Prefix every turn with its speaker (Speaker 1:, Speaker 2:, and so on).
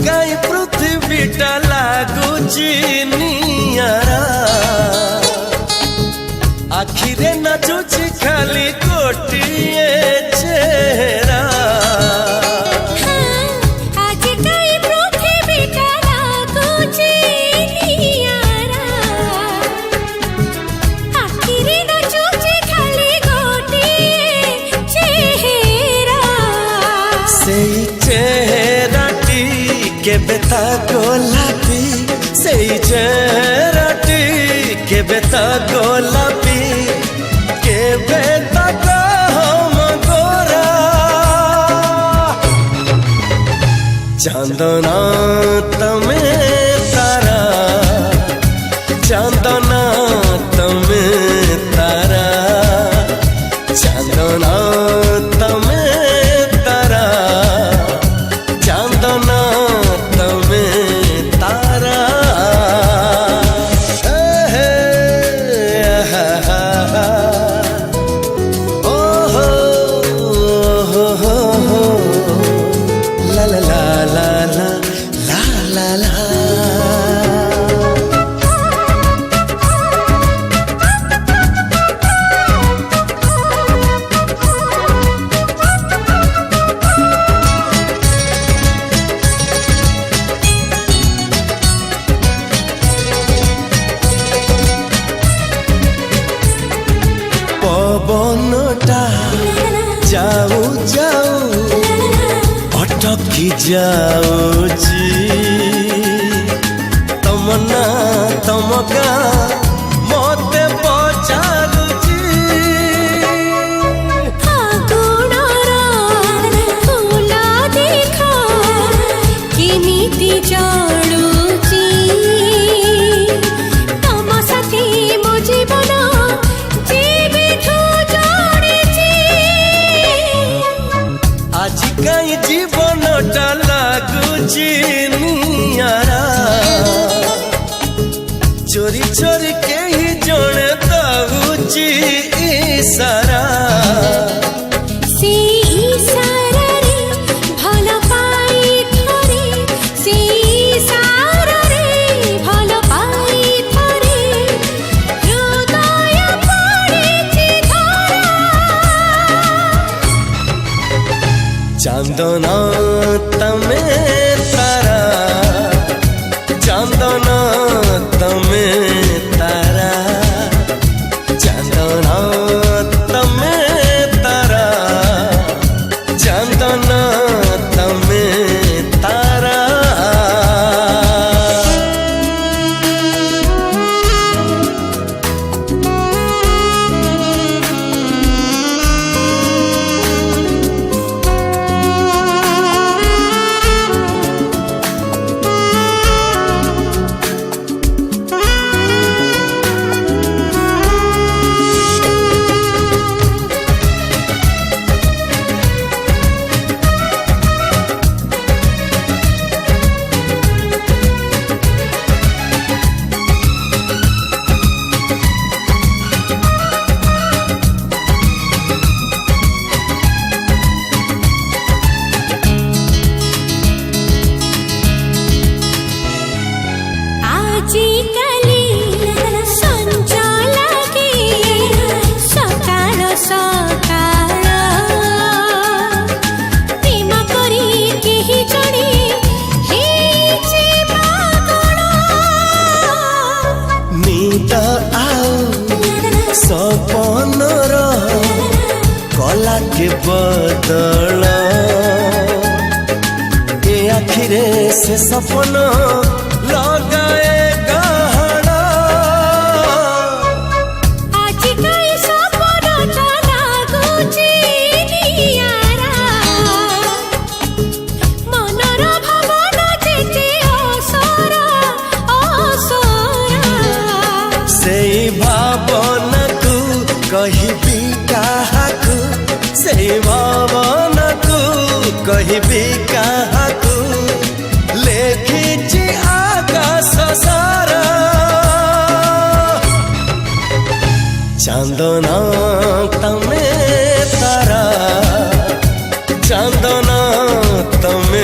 Speaker 1: काई पृथ्वीटा लागुची नियारा आखिरे नाचुची खाली गोटिए चेहरा बेता गोलापी से चेहराटी के बेता गोलापी के बेता हम गोरा चांदना तमे तारा चांदना तमे तारा चांदना तमे तारा चांदना पवनटा जाऊ जाऊ अटकी जाऊची तमना तमका मते पचारुची
Speaker 2: फूला देखा केमिति जाड़ुची तम साथी मो जीवन
Speaker 1: कई जीवनटा लागुची नियारा चोरी चोरी के ही जने दउची इशारा
Speaker 2: से इशारा रे भल पाई थरे से इशारा रे भल पाई थरे हृदय पड़े धरा
Speaker 1: चांदना तमे तारा चांदना तमे तारा चांदना तमे तारा चांदना तमे तारा सपनर कला के बदल ए आखिरे से सपन लगाए गहना
Speaker 2: आज कई सपनटा लागुची नियारा मनर भावन जेते असरा असरा
Speaker 1: से भावना कहबी काहाकू से भावना को कहबी काहाकू लेखिची आकाश सारा चांदना तमे तारा चांदना तमे